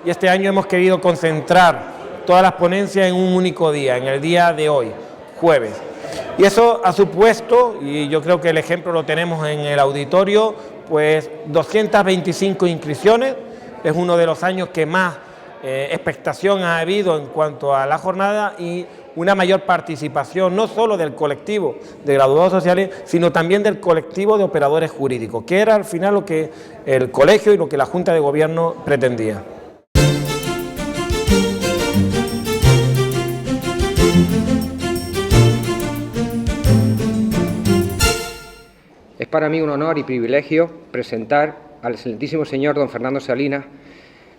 y este año hemos querido concentrar todas las ponencias en un único día, en el día de hoy, jueves. Y eso ha supuesto, y yo creo que el ejemplo lo tenemos en el auditorio, pues 225 inscripciones, es uno de los años que más expectación ha habido en cuanto a la jornada y una mayor participación no solo del colectivo de graduados sociales, sino también del colectivo de operadores jurídicos, que era al final lo que el colegio y lo que la Junta de Gobierno pretendía. Es para mí un honor y privilegio presentar al excelentísimo señor don Fernando Salinas.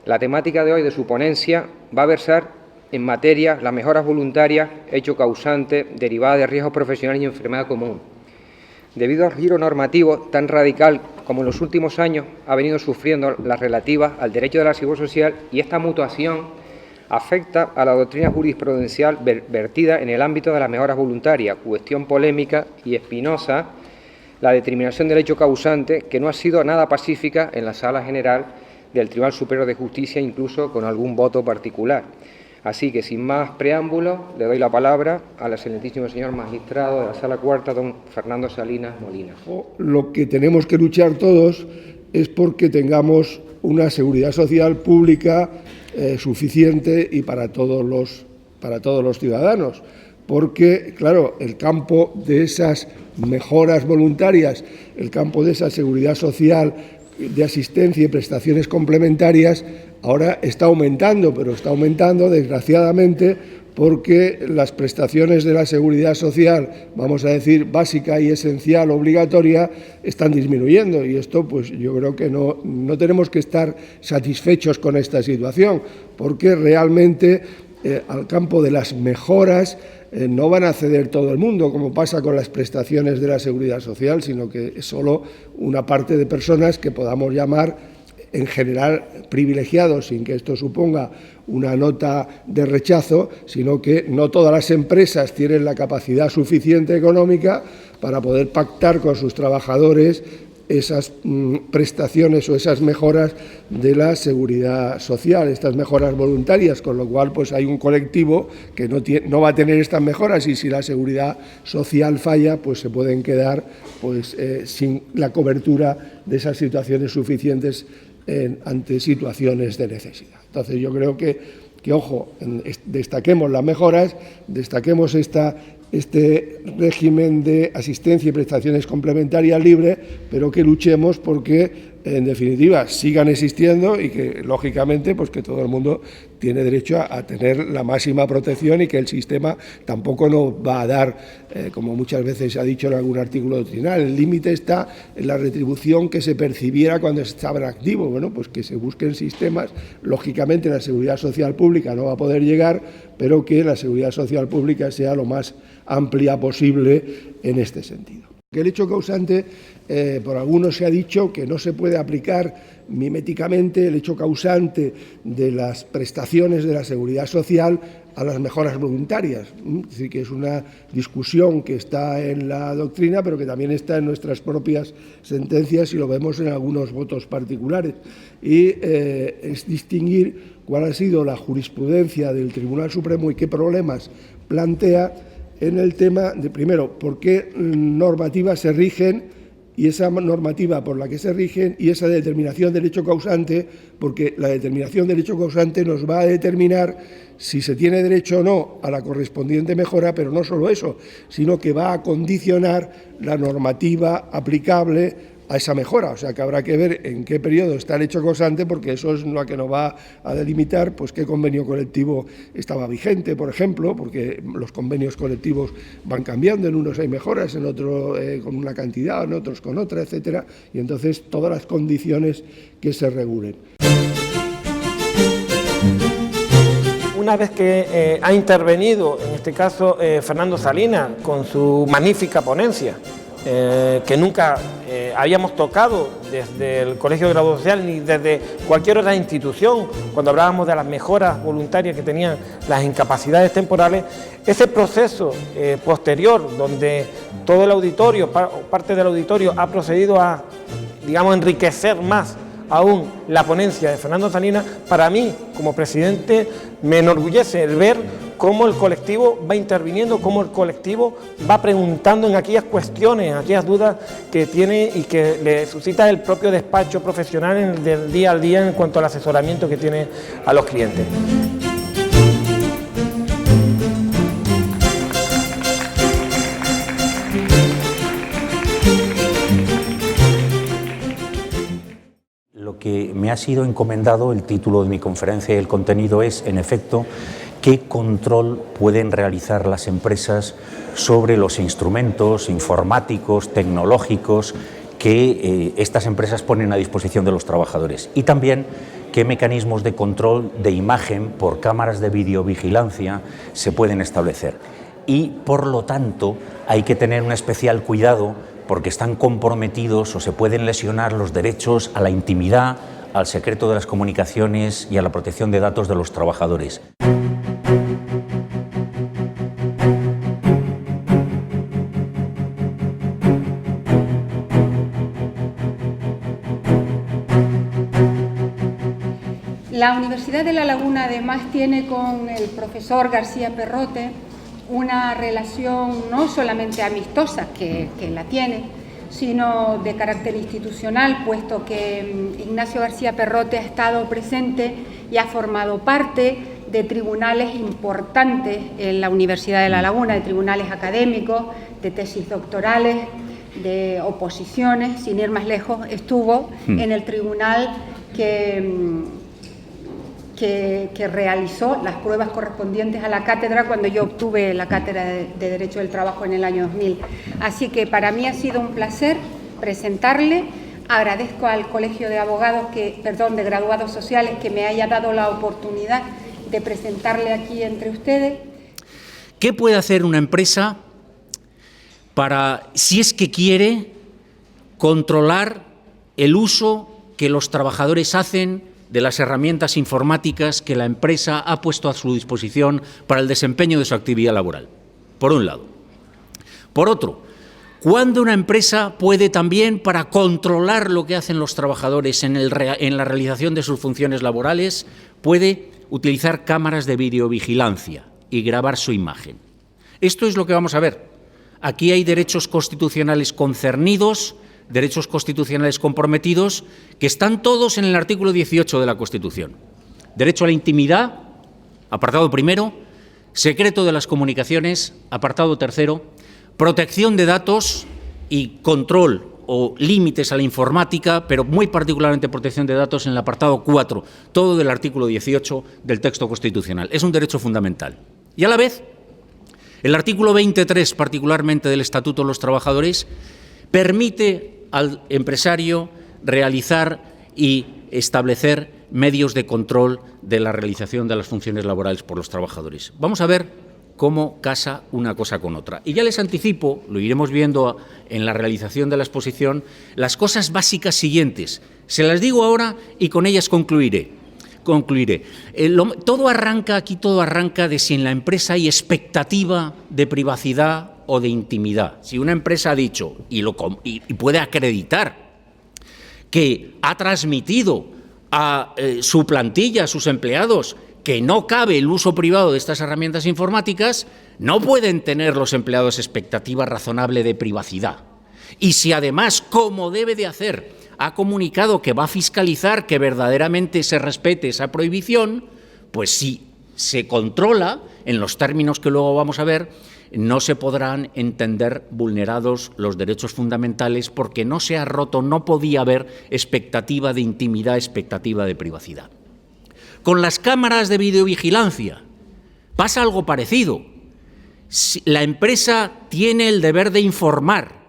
La temática de hoy de su ponencia va a versar en materia las mejoras voluntarias, hecho causante, derivada de riesgos profesionales y enfermedad común. Debido al giro normativo tan radical como en los últimos años ha venido sufriendo las relativas al derecho de la seguridad social, y esta mutuación afecta a la doctrina jurisprudencial vertida en el ámbito de las mejoras voluntarias, cuestión polémica y espinosa, la determinación del hecho causante, que no ha sido nada pacífica en la Sala General del Tribunal Superior de Justicia, incluso con algún voto particular. Así que, sin más preámbulos, le doy la palabra al excelentísimo señor magistrado de la Sala Cuarta, don Fernando Salinas Molina. Lo que tenemos que luchar todos es porque tengamos una seguridad social pública suficiente y para todos los ciudadanos. Porque, claro, el campo de esas mejoras voluntarias, el campo de esa seguridad social, de asistencia y prestaciones complementarias, ahora está aumentando, pero está aumentando desgraciadamente porque las prestaciones de la seguridad social, vamos a decir, básica y esencial, obligatoria, están disminuyendo. Y esto, pues yo creo que no tenemos que estar satisfechos con esta situación, porque realmente al campo de las mejoras no van a acceder todo el mundo, como pasa con las prestaciones de la seguridad social, sino que es solo una parte de personas que podamos llamar en general privilegiados, sin que esto suponga una nota de rechazo, sino que no todas las empresas tienen la capacidad suficiente económica para poder pactar con sus trabajadores esas prestaciones o esas mejoras de la seguridad social, estas mejoras voluntarias, con lo cual pues hay un colectivo que no va a tener estas mejoras, y si la seguridad social falla, pues se pueden quedar pues sin la cobertura de esas situaciones suficientes ante situaciones de necesidad. Entonces yo creo que ojo, destaquemos las mejoras, destaquemos este régimen de asistencia y prestaciones complementarias libre, pero que luchemos porque, en definitiva, sigan existiendo y que, lógicamente, pues que todo el mundo tiene derecho a tener la máxima protección y que el sistema tampoco nos va a dar, como muchas veces se ha dicho en algún artículo doctrinal, el límite está en la retribución que se percibiera cuando estaba en activo. Bueno, pues que se busquen sistemas, lógicamente la seguridad social pública no va a poder llegar, pero que la seguridad social pública sea lo más amplia posible en este sentido. El hecho causante, por algunos se ha dicho que no se puede aplicar miméticamente el hecho causante de las prestaciones de la seguridad social a las mejoras voluntarias. Es decir, que es una discusión que está en la doctrina, pero que también está en nuestras propias sentencias y lo vemos en algunos votos particulares. Y es distinguir cuál ha sido la jurisprudencia del Tribunal Supremo y qué problemas plantea en el tema de, primero, por qué normativas se rigen y esa normativa por la que se rigen y esa determinación del hecho causante, porque la determinación del hecho causante nos va a determinar si se tiene derecho o no a la correspondiente mejora, pero no solo eso, sino que va a condicionar la normativa aplicable a esa mejora. O sea, que habrá que ver en qué periodo está el hecho causante, porque eso es lo que nos va a delimitar pues qué convenio colectivo estaba vigente, por ejemplo, porque los convenios colectivos van cambiando, en unos hay mejoras, en otros con una cantidad, en otros con otra, etcétera, y entonces todas las condiciones que se regulen. Una vez que ha intervenido, en este caso, Fernando Salinas, con su magnífica ponencia, que nunca habíamos tocado desde el Colegio de Graduados Social ni desde cualquier otra institución, cuando hablábamos de las mejoras voluntarias que tenían las incapacidades temporales, ese proceso posterior, donde todo el auditorio, parte del auditorio, ha procedido a, digamos, enriquecer más aún la ponencia de Fernando Salinas, para mí, como presidente, me enorgullece el ver cómo el colectivo va interviniendo, cómo el colectivo va preguntando en aquellas cuestiones, en aquellas dudas que tiene y que le suscita el propio despacho profesional del día al día en cuanto al asesoramiento que tiene a los clientes. Lo que me ha sido encomendado, el título de mi conferencia y el contenido es, en efecto, qué control pueden realizar las empresas sobre los instrumentos informáticos, tecnológicos que estas empresas ponen a disposición de los trabajadores, y también qué mecanismos de control de imagen por cámaras de videovigilancia se pueden establecer. Y, por lo tanto, hay que tener un especial cuidado porque están comprometidos o se pueden lesionar los derechos a la intimidad, al secreto de las comunicaciones y a la protección de datos de los trabajadores. La Universidad de La Laguna además tiene con el profesor García Perrote una relación no solamente amistosa, que la tiene, sino de carácter institucional, puesto que Ignacio García Perrote ha estado presente y ha formado parte de tribunales importantes en la Universidad de La Laguna, de tribunales académicos, de tesis doctorales, de oposiciones. Sin ir más lejos, estuvo en el tribunal que realizó las pruebas correspondientes a la cátedra cuando yo obtuve la cátedra de Derecho del Trabajo en el año 2000. Así que para mí ha sido un placer presentarle. Agradezco al Colegio de Abogados, de Graduados Sociales, que me haya dado la oportunidad de presentarle aquí entre ustedes. ¿Qué puede hacer una empresa para, si es que quiere, controlar el uso que los trabajadores hacen de las herramientas informáticas que la empresa ha puesto a su disposición para el desempeño de su actividad laboral? Por un lado. Por otro, ¿cuándo una empresa puede también, para controlar lo que hacen los trabajadores en la realización de sus funciones laborales, puede utilizar cámaras de videovigilancia y grabar su imagen? Esto es lo que vamos a ver. Aquí hay derechos constitucionales concernidos, derechos constitucionales comprometidos, que están todos en el artículo 18 de la Constitución. Derecho a la intimidad, apartado primero; secreto de las comunicaciones, apartado tercero; protección de datos y control o límites a la informática, pero muy particularmente protección de datos en el apartado 4, todo del artículo 18 del texto constitucional. Es un derecho fundamental. Y a la vez, el artículo 23, particularmente del Estatuto de los Trabajadores, permite al empresario realizar y establecer medios de control de la realización de las funciones laborales por los trabajadores. Vamos a ver cómo casa una cosa con otra. Y ya les anticipo, lo iremos viendo en la realización de la exposición, las cosas básicas siguientes. Se las digo ahora y con ellas concluiré. Todo arranca de si en la empresa hay expectativa de privacidad o de intimidad. Si una empresa ha dicho y puede acreditar que ha transmitido a su plantilla, a sus empleados, que no cabe el uso privado de estas herramientas informáticas, no pueden tener los empleados expectativa razonable de privacidad. Y si además, como debe de hacer, ha comunicado que va a fiscalizar que verdaderamente se respete esa prohibición, pues si se controla, en los términos que luego vamos a ver, no se podrán entender vulnerados los derechos fundamentales porque no se ha roto, no podía haber expectativa de intimidad, expectativa de privacidad. Con las cámaras de videovigilancia pasa algo parecido. La empresa tiene el deber de informar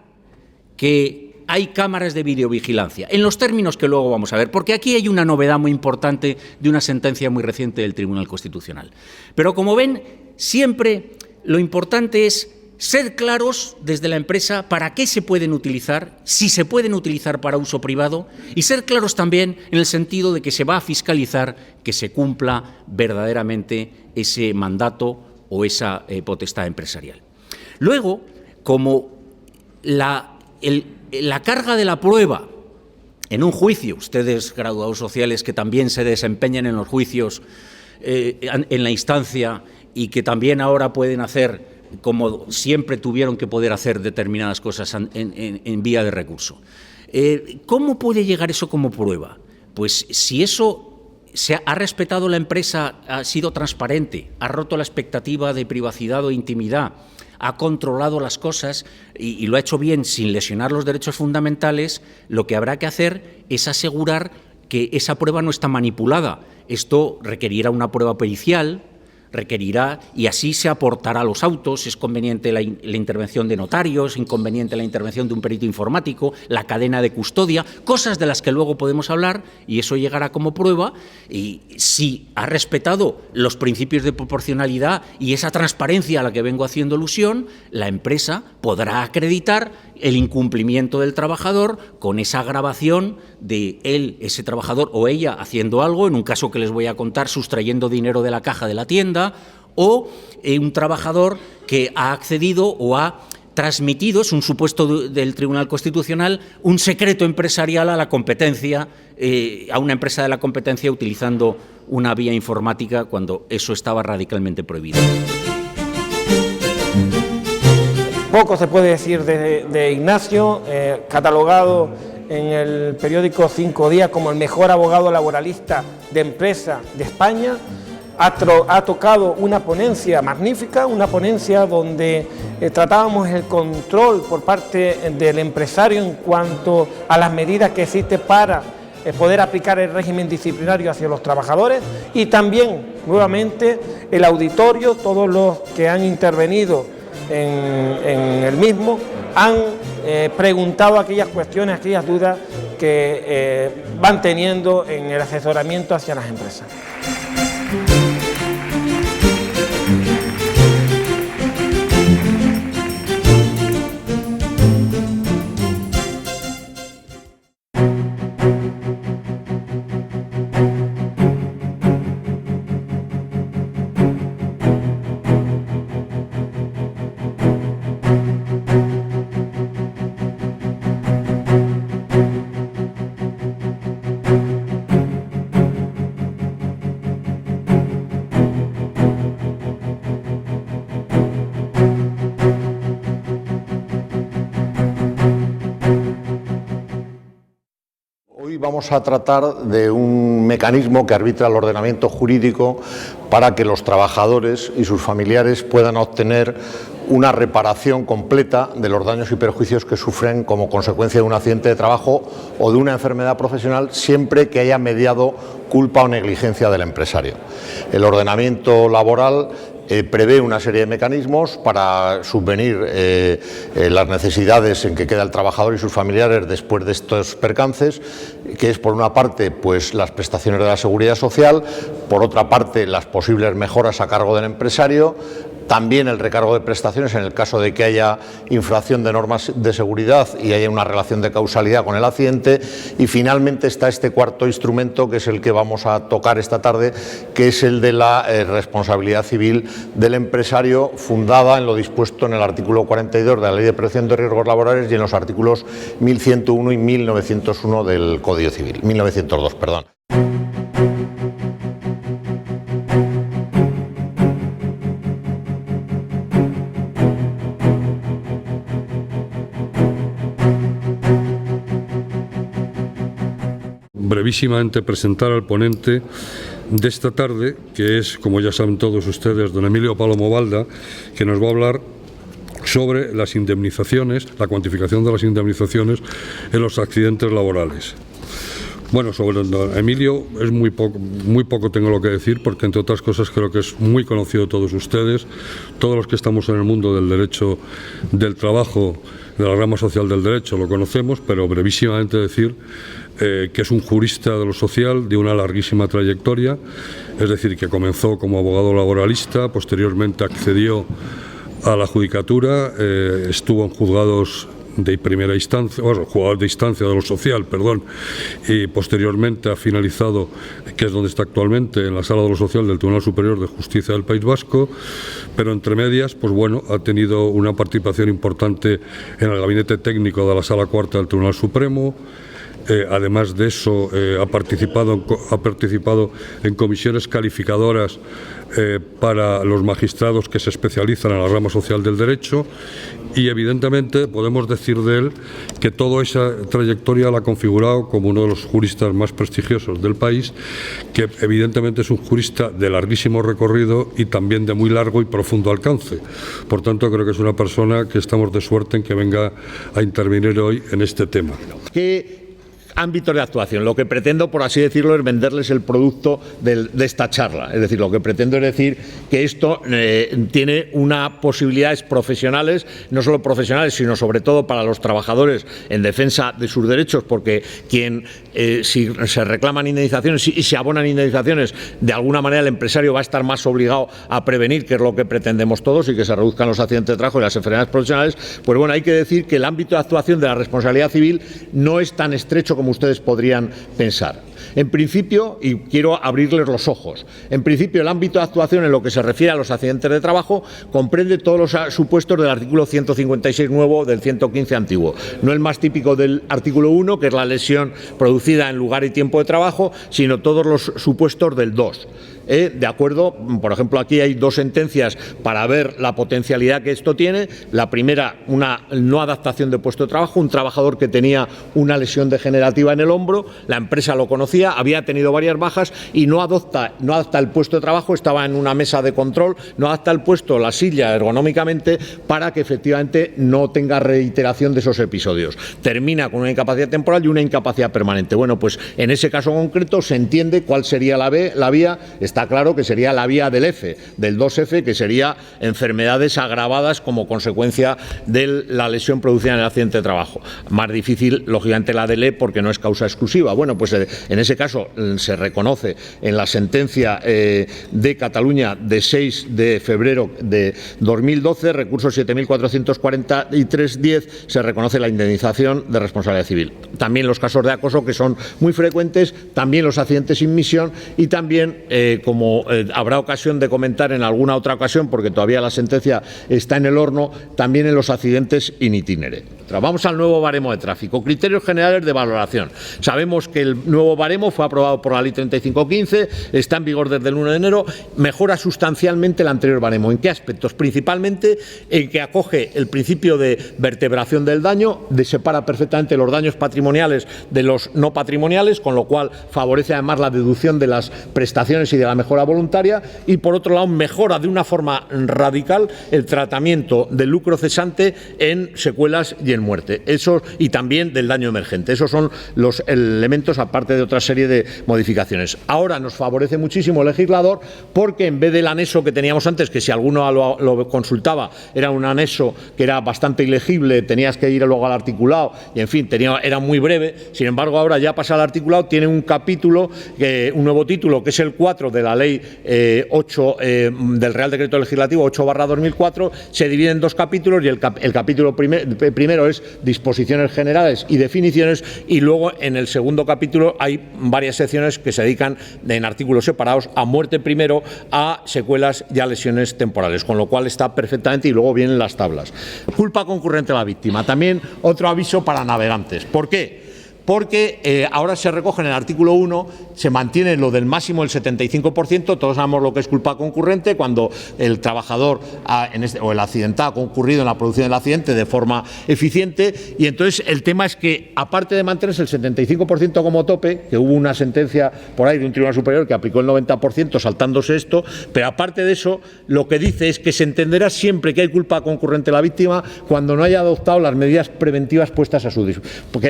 que hay cámaras de videovigilancia, en los términos que luego vamos a ver, porque aquí hay una novedad muy importante de una sentencia muy reciente del Tribunal Constitucional. Pero como ven, siempre lo importante es ser claros desde la empresa para qué se pueden utilizar, si se pueden utilizar para uso privado, y ser claros también en el sentido de que se va a fiscalizar que se cumpla verdaderamente ese mandato o esa potestad empresarial. Luego, como la carga de la prueba en un juicio, ustedes graduados sociales que también se desempeñan en los juicios en la instancia y que también ahora pueden hacer, como siempre tuvieron que poder hacer determinadas cosas en vía de recurso. ¿Cómo puede llegar eso como prueba? Pues si eso se ha respetado la empresa, ha sido transparente, ha roto la expectativa de privacidad o intimidad, ha controlado las cosas y lo ha hecho bien sin lesionar los derechos fundamentales, lo que habrá que hacer es asegurar que esa prueba no está manipulada. Esto requerirá una prueba pericial, requerirá, y así se aportará a los autos, es conveniente la intervención de notarios, inconveniente la intervención de un perito informático, la cadena de custodia, cosas de las que luego podemos hablar, y eso llegará como prueba, y si ha respetado los principios de proporcionalidad y esa transparencia a la que vengo haciendo alusión, la empresa podrá acreditar el incumplimiento del trabajador con esa grabación de él, ese trabajador o ella haciendo algo, en un caso que les voy a contar, sustrayendo dinero de la caja de la tienda, o un trabajador que ha accedido o ha transmitido, es un supuesto del Tribunal Constitucional, un secreto empresarial a la competencia, a una empresa de la competencia utilizando una vía informática cuando eso estaba radicalmente prohibido. Poco se puede decir de Ignacio, catalogado en el periódico Cinco Días como el mejor abogado laboralista de empresa de España. Ha tocado una ponencia magnífica, una ponencia donde tratábamos el control por parte del empresario en cuanto a las medidas que existen para poder aplicar el régimen disciplinario hacia los trabajadores, y también nuevamente el auditorio, todos los que han intervenido en el mismo han preguntado aquellas cuestiones, aquellas dudas que van teniendo en el asesoramiento hacia las empresas. Vamos a tratar de un mecanismo que arbitra el ordenamiento jurídico para que los trabajadores y sus familiares puedan obtener una reparación completa de los daños y perjuicios que sufren como consecuencia de un accidente de trabajo o de una enfermedad profesional, siempre que haya mediado culpa o negligencia del empresario. El ordenamiento laboral prevé una serie de mecanismos para subvenir las necesidades en que queda el trabajador y sus familiares después de estos percances, que es por una parte pues las prestaciones de la Seguridad Social, por otra parte las posibles mejoras a cargo del empresario, también el recargo de prestaciones en el caso de que haya infracción de normas de seguridad y haya una relación de causalidad con el accidente, y finalmente está este cuarto instrumento, que es el que vamos a tocar esta tarde, que es el de la responsabilidad civil del empresario, fundada en lo dispuesto en el artículo 42 de la Ley de Prevención de Riesgos Laborales y en los artículos 1101 y 1901 del Código Civil, 1902, perdón. Brevísimamente presentar al ponente de esta tarde, que es, como ya saben todos ustedes, don Emilio Palomo Balda, que nos va a hablar sobre las indemnizaciones, la cuantificación de las indemnizaciones en los accidentes laborales. Bueno, sobre don Emilio es muy poco tengo lo que decir, porque entre otras cosas creo que es muy conocido de todos ustedes, todos los que estamos en el mundo del derecho del trabajo, de la rama social del derecho, lo conocemos, pero brevísimamente decir que es un jurista de lo social de una larguísima trayectoria, es decir, que comenzó como abogado laboralista, posteriormente accedió a la judicatura, estuvo en juzgados de primera instancia, bueno, juzgados de instancia de lo social, perdón, y posteriormente ha finalizado, que es donde está actualmente, en la Sala de lo Social del Tribunal Superior de Justicia del País Vasco, pero entre medias, pues bueno, ha tenido una participación importante en el gabinete técnico de la Sala Cuarta del Tribunal Supremo, además de eso, ha participado en comisiones calificadoras para los magistrados que se especializan en la rama social del derecho, y evidentemente podemos decir de él que toda esa trayectoria la ha configurado como uno de los juristas más prestigiosos del país, que evidentemente es un jurista de larguísimo recorrido y también de muy largo y profundo alcance. Por tanto, creo que es una persona que estamos de suerte en que venga a intervenir hoy en este tema. ¿Qué ámbitos de actuación? Lo que pretendo, por así decirlo, es venderles el producto de esta charla. Es decir, lo que pretendo es decir que esto tiene unas posibilidades profesionales, no solo profesionales, sino sobre todo para los trabajadores en defensa de sus derechos, porque si se reclaman indemnizaciones y se abonan indemnizaciones, de alguna manera el empresario va a estar más obligado a prevenir, que es lo que pretendemos todos, y que se reduzcan los accidentes de trabajo y las enfermedades profesionales. Pues bueno, hay que decir que el ámbito de actuación de la responsabilidad civil no es tan estrecho como ustedes podrían pensar. En principio, y quiero abrirles los ojos, en principio el ámbito de actuación en lo que se refiere a los accidentes de trabajo comprende todos los supuestos del artículo 156 nuevo del 115 antiguo. No el más típico del artículo 1, que es la lesión producida en lugar y tiempo de trabajo, sino todos los supuestos del 2. De acuerdo, por ejemplo, aquí hay dos sentencias para ver la potencialidad que esto tiene. La primera, una no adaptación de puesto de trabajo, un trabajador que tenía una lesión degenerativa en el hombro, la empresa lo conocía, había tenido varias bajas y no adapta el puesto de trabajo, estaba en una mesa de control, no adapta el puesto, la silla ergonómicamente, para que efectivamente no tenga reiteración de esos episodios. Termina con una incapacidad temporal y una incapacidad permanente. Bueno, pues en ese caso concreto se entiende cuál sería la vía. Está claro que sería la vía del F, del 2F, que sería enfermedades agravadas como consecuencia de la lesión producida en el accidente de trabajo. Más difícil, lógicamente, la del E, porque no es causa exclusiva. Bueno, pues en ese caso se reconoce en la sentencia de Cataluña de 6 de febrero de 2012, recurso 7443-10, se reconoce la indemnización de responsabilidad civil. También los casos de acoso, que son muy frecuentes, también los accidentes sin misión y también como habrá ocasión de comentar en alguna otra ocasión, porque todavía la sentencia está en el horno, también en los accidentes in itinere. Vamos al nuevo baremo de tráfico. Criterios generales de valoración. Sabemos que el nuevo baremo fue aprobado por la Ley 3515, está en vigor desde el 1 de enero, mejora sustancialmente el anterior baremo. ¿En qué aspectos? Principalmente en que acoge el principio de vertebración del daño, separa perfectamente los daños patrimoniales de los no patrimoniales, con lo cual favorece además la deducción de las prestaciones y de la mejora voluntaria, y por otro lado mejora de una forma radical el tratamiento del lucro cesante en secuelas y en muerte. Eso, y también del daño emergente. Esos son los elementos, aparte de otra serie de modificaciones. Ahora nos favorece muchísimo el legislador, porque en vez del anexo que teníamos antes, que si alguno lo consultaba era un anexo que era bastante ilegible, tenías que ir luego al articulado y en fin, era muy breve. Sin embargo, ahora ya pasa al articulado, tiene un capítulo, un nuevo título, que es el 4 de la Ley 8 del Real Decreto Legislativo 8/2004, se divide en dos capítulos, y el capítulo primero es disposiciones generales y definiciones, y luego en el segundo capítulo hay varias secciones que se dedican en artículos separados a muerte primero, a secuelas y a lesiones temporales, con lo cual está perfectamente, y luego vienen las tablas. Culpa concurrente a la víctima, también otro aviso para navegantes. ¿Por qué? Porque ahora se recoge en el artículo 1, se mantiene lo del máximo del 75%, todos sabemos lo que es culpa concurrente, cuando el trabajador o el accidentado ha concurrido en la producción del accidente de forma eficiente, y entonces el tema es que, aparte de mantenerse el 75% como tope, que hubo una sentencia por ahí de un tribunal superior que aplicó el 90% saltándose esto, pero aparte de eso, lo que dice es que se entenderá siempre que hay culpa concurrente a la víctima cuando no haya adoptado las medidas preventivas puestas a su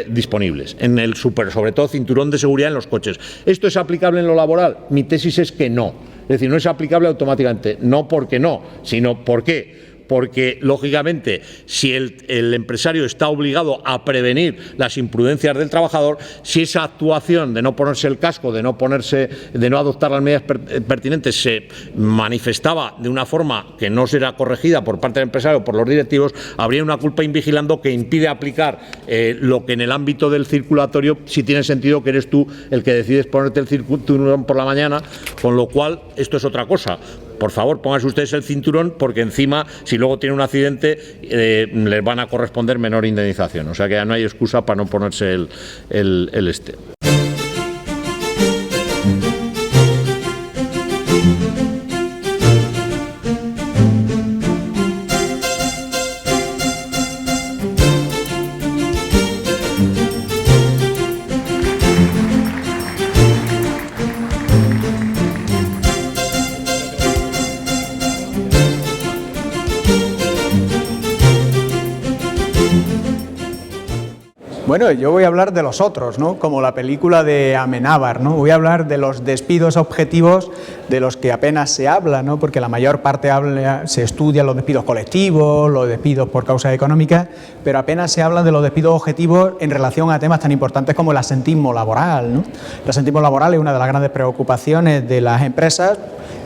disponibles. En el sobre todo cinturón de seguridad en los coches. ¿Esto es aplicable en lo laboral? Mi tesis es que no. Es decir, no es aplicable automáticamente. No porque no, sino ¿por qué? Porque, lógicamente, si el empresario está obligado a prevenir las imprudencias del trabajador, si esa actuación de no ponerse el casco, de no adoptar las medidas pertinentes, se manifestaba de una forma que no será corregida por parte del empresario o por los directivos, habría una culpa invigilando que impide aplicar lo que en el ámbito del circulatorio sí tiene sentido, que eres tú el que decides ponerte el cinturón por la mañana, con lo cual esto es otra cosa. por favor, pónganse ustedes el cinturón, porque encima, si luego tiene un accidente, les van a corresponder menor indemnización. O sea que ya no hay excusa para no ponerse el este. Bueno, yo voy a hablar de los otros, ¿no? Como la película de Amenábar, ¿no? Voy a hablar de los despidos objetivos de los que apenas se habla, ¿no? Porque la mayor parte se estudian los despidos colectivos, los despidos por causas económicas, pero apenas se habla de los despidos objetivos en relación a temas tan importantes como el absentismo laboral, ¿no? El absentismo laboral es una de las grandes preocupaciones de las empresas.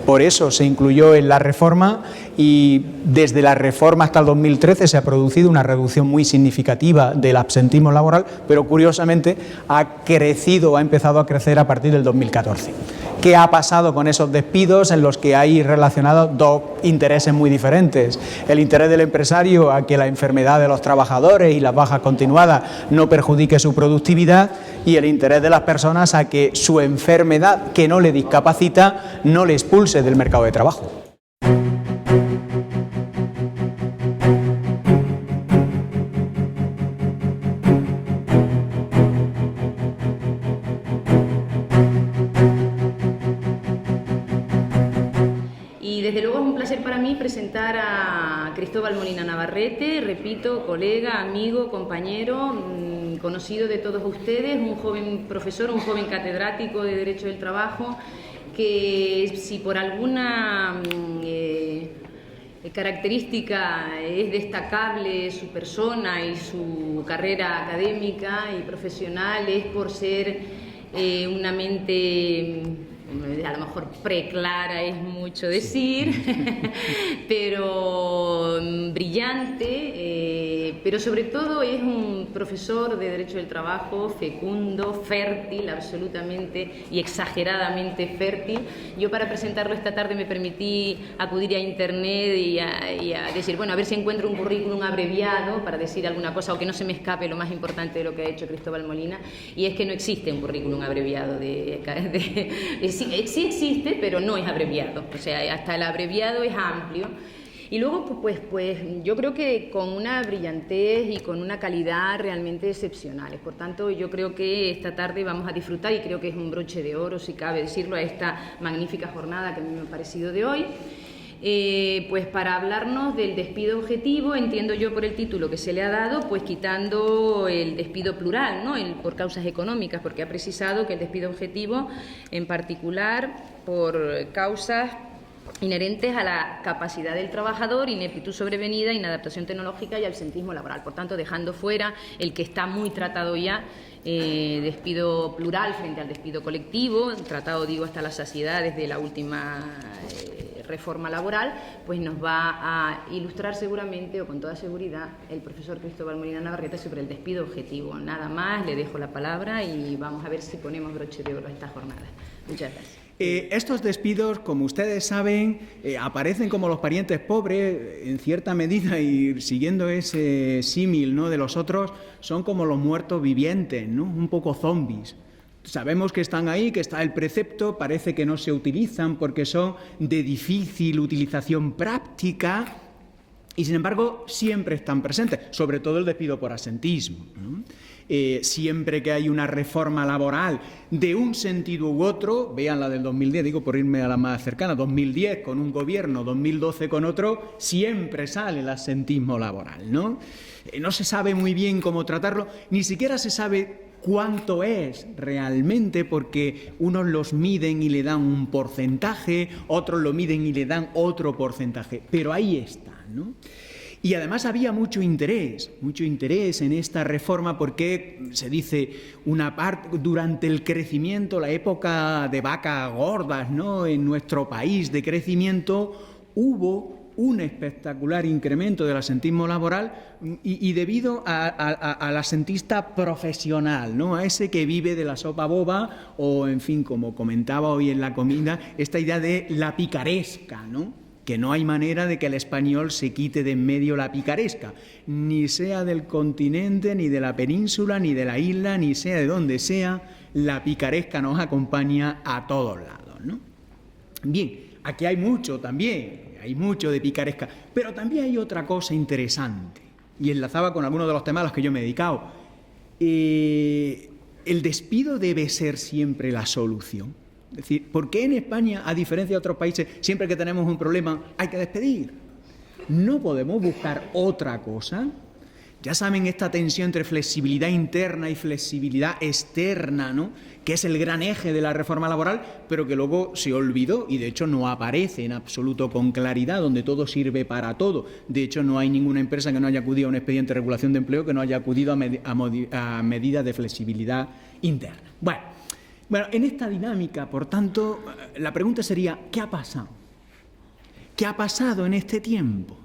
Por eso se incluyó en la reforma y desde la reforma hasta el 2013 se ha producido una reducción muy significativa del absentismo laboral, pero curiosamente ha empezado a crecer a partir del 2014. ¿Qué ha pasado con esos despidos en los que hay relacionados dos intereses muy diferentes? El interés del empresario a que la enfermedad de los trabajadores y las bajas continuadas no perjudique su productividad, y el interés de las personas a que su enfermedad, que no le discapacita, no le expulse del mercado de trabajo. Y desde luego es un placer para mí presentar a Cristóbal Molina Navarrete, repito, colega, amigo, compañero, conocido de todos ustedes, un joven profesor, un joven catedrático de Derecho del Trabajo, que si por alguna característica es destacable su persona y su carrera académica y profesional, es por ser una mente, a lo mejor preclara es mucho decir, pero brillante, pero sobre todo es un profesor de Derecho del Trabajo fecundo, fértil, absolutamente y exageradamente fértil. Yo para presentarlo esta tarde me permití acudir a internet y a decir, bueno, a ver si encuentro un currículum abreviado para decir alguna cosa o que no se me escape lo más importante de lo que ha hecho Cristóbal Molina, y es que no existe un currículum abreviado sí existe, pero no es abreviado, o sea, hasta el abreviado es amplio. Y luego, pues yo creo que con una brillantez y con una calidad realmente excepcionales. Por tanto, yo creo que esta tarde vamos a disfrutar, y creo que es un broche de oro, si cabe decirlo, a esta magnífica jornada que a mí me ha parecido de hoy. Pues para hablarnos del despido objetivo, entiendo yo por el título que se le ha dado, pues quitando el despido plural, ¿no? Por causas económicas, porque ha precisado que el despido objetivo, en particular por causas inherentes a la capacidad del trabajador, ineptitud sobrevenida, inadaptación tecnológica y absentismo laboral. Por tanto, dejando fuera el que está muy tratado ya, despido plural frente al despido colectivo, tratado, digo, hasta la saciedad desde la última reforma laboral, pues nos va a ilustrar seguramente, o con toda seguridad, el profesor Cristóbal Molina Navarrete sobre el despido objetivo. Nada más, le dejo la palabra y vamos a ver si ponemos broche de oro a esta jornada. Muchas gracias. Estos despidos, como ustedes saben, aparecen como los parientes pobres, en cierta medida, y siguiendo ese símil, ¿no?, de los otros, son como los muertos vivientes, ¿no?, un poco zombies. Sabemos que están ahí, que está el precepto, parece que no se utilizan porque son de difícil utilización práctica y, sin embargo, siempre están presentes, sobre todo el despido por absentismo, ¿no? Siempre que hay una reforma laboral de un sentido u otro, vean la del 2010, digo por irme a la más cercana, 2010 con un gobierno, 2012 con otro, siempre sale el absentismo laboral, ¿no? No se sabe muy bien cómo tratarlo, ni siquiera se sabe cuánto es realmente, porque unos los miden y le dan un porcentaje, otros lo miden y le dan otro porcentaje, pero ahí está, ¿no? Y además había mucho interés en esta reforma, porque se dice una parte durante el crecimiento, la época de vacas gordas, ¿no?, en nuestro país de crecimiento, hubo un espectacular incremento del absentismo laboral y debido al absentista profesional, ¿no? A ese que vive de la sopa boba o, en fin, como comentaba hoy en la comida, esta idea de la picaresca, ¿no? Que no hay manera de que el español se quite de en medio la picaresca, ni sea del continente, ni de la península, ni de la isla, ni sea de donde sea, la picaresca nos acompaña a todos lados, ¿no? Bien, aquí hay mucho también, hay mucho de picaresca, pero también hay otra cosa interesante, y enlazaba con algunos de los temas a los que yo me he dedicado. El despido debe ser siempre la solución. Es decir, ¿por qué en España, a diferencia de otros países, siempre que tenemos un problema hay que despedir? ¿No podemos buscar otra cosa? Ya saben, esta tensión entre flexibilidad interna y flexibilidad externa, ¿no? Que es el gran eje de la reforma laboral, pero que luego se olvidó y de hecho no aparece en absoluto con claridad, donde todo sirve para todo. De hecho, no hay ninguna empresa que no haya acudido a un expediente de regulación de empleo que no haya acudido a medidas de flexibilidad interna. Bueno, en esta dinámica, por tanto, la pregunta sería, ¿qué ha pasado? ¿Qué ha pasado en este tiempo?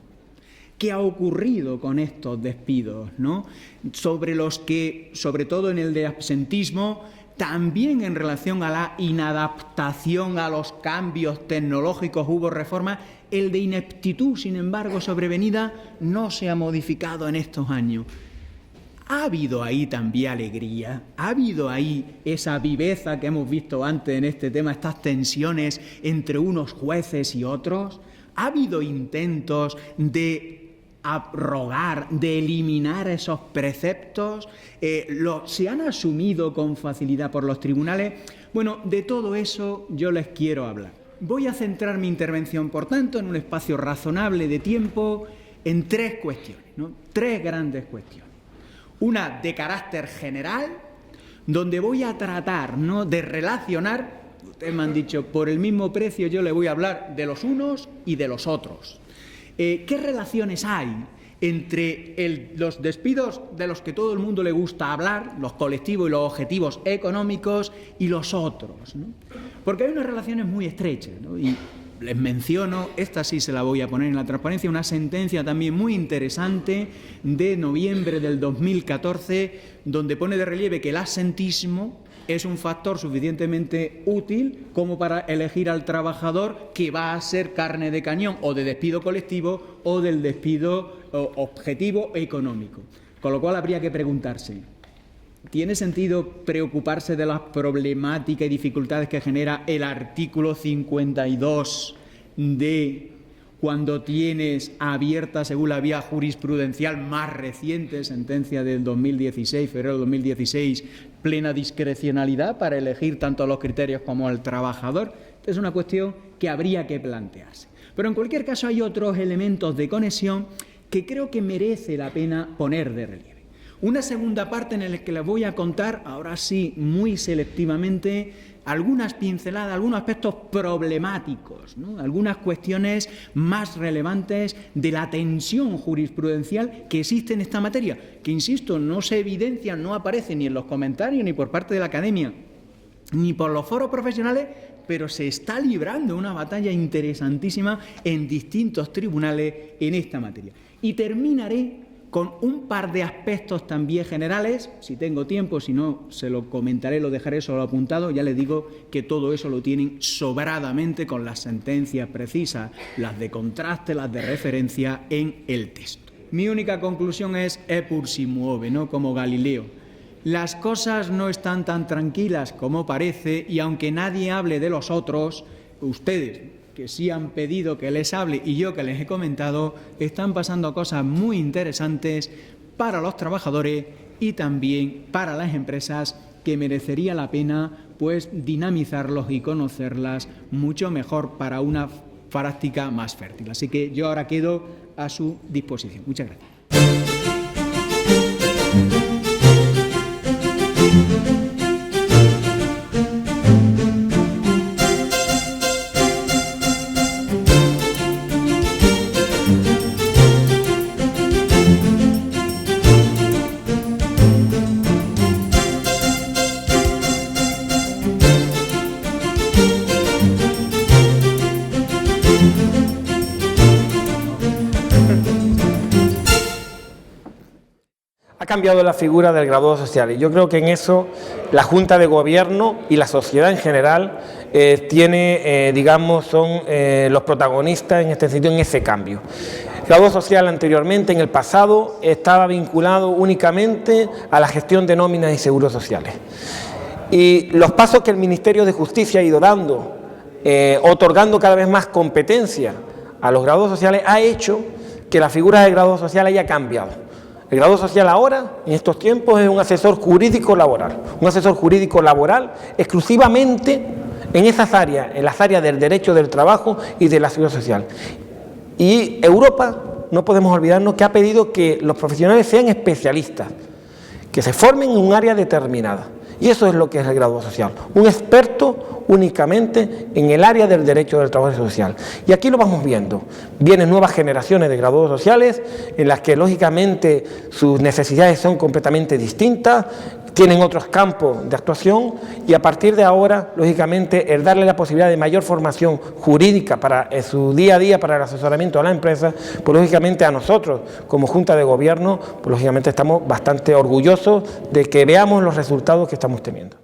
¿Qué ha ocurrido con estos despidos, ¿no? Sobre los que, sobre todo en el de absentismo, también en relación a la inadaptación a los cambios tecnológicos hubo reformas, el de ineptitud, sin embargo, sobrevenida, no se ha modificado en estos años. ¿Ha habido ahí también alegría? ¿Ha habido ahí esa viveza que hemos visto antes en este tema, estas tensiones entre unos jueces y otros? ¿Ha habido intentos de abrogar, de eliminar esos preceptos? ¿Se han asumido con facilidad por los tribunales? Bueno, de todo eso yo les quiero hablar. Voy a centrar mi intervención, por tanto, en un espacio razonable de tiempo, en tres cuestiones, ¿no? Tres grandes cuestiones. Una de carácter general, donde voy a tratar, ¿no?, de relacionar, ustedes me han dicho, por el mismo precio yo le voy a hablar de los unos y de los otros. ¿Qué relaciones hay entre los despidos de los que todo el mundo le gusta hablar, los colectivos y los objetivos económicos, y los otros, ¿no? Porque hay unas relaciones muy estrechas, ¿no? Y les menciono, esta sí se la voy a poner en la transparencia, una sentencia también muy interesante de noviembre del 2014, donde pone de relieve que el absentismo es un factor suficientemente útil como para elegir al trabajador que va a ser carne de cañón o de despido colectivo o del despido objetivo económico. Con lo cual habría que preguntarse, ¿tiene sentido preocuparse de las problemáticas y dificultades que genera el artículo 52 de cuando tienes abierta, según la vía jurisprudencial más reciente, sentencia del 2016, febrero de 2016, plena discrecionalidad para elegir tanto los criterios como al trabajador? Es una cuestión que habría que plantearse. Pero en cualquier caso hay otros elementos de conexión que creo que merece la pena poner de relieve. Una segunda parte en la que les voy a contar, ahora sí, muy selectivamente, algunas pinceladas, algunos aspectos problemáticos, ¿no? Algunas cuestiones más relevantes de la tensión jurisprudencial que existe en esta materia, que, insisto, no se evidencia, no aparece ni en los comentarios, ni por parte de la academia, ni por los foros profesionales, pero se está librando una batalla interesantísima en distintos tribunales en esta materia. Y terminaré con un par de aspectos también generales, si tengo tiempo, si no, se lo comentaré, lo dejaré solo apuntado. Ya les digo que todo eso lo tienen sobradamente con las sentencias precisas, las de contraste, las de referencia en el texto. Mi única conclusión es pur si muove, ¿no?, como Galileo. Las cosas no están tan tranquilas como parece, y aunque nadie hable de los otros, ustedes, que sí han pedido que les hable y yo que les he comentado, están pasando cosas muy interesantes para los trabajadores y también para las empresas, que merecería la pena pues dinamizarlos y conocerlas mucho mejor para una práctica más fértil. Así que yo ahora quedo a su disposición. Muchas gracias. cambiado la figura del graduado social y yo creo que en eso la Junta de Gobierno y la sociedad en general son los protagonistas en este sentido, en ese cambio. El graduado social anteriormente, en el pasado, estaba vinculado únicamente a la gestión de nóminas y seguros sociales. Y los pasos que el Ministerio de Justicia ha ido dando, otorgando cada vez más competencia a los graduados sociales, ha hecho que la figura del graduado social haya cambiado. El graduado social ahora, en estos tiempos, es un asesor jurídico laboral. Un asesor jurídico laboral exclusivamente en esas áreas, en las áreas del derecho del trabajo y de la seguridad social. Y Europa, no podemos olvidarnos que ha pedido que los profesionales sean especialistas, que se formen en un área determinada. Y eso es lo que es el graduado social, un experto únicamente en el área del derecho del trabajo social. Y aquí lo vamos viendo, vienen nuevas generaciones de graduados sociales en las que lógicamente sus necesidades son completamente distintas, tienen otros campos de actuación y a partir de ahora, lógicamente, el darle la posibilidad de mayor formación jurídica para su día a día, para el asesoramiento a la empresa, pues lógicamente a nosotros como Junta de Gobierno, pues lógicamente estamos bastante orgullosos de que veamos los resultados que estamos teniendo.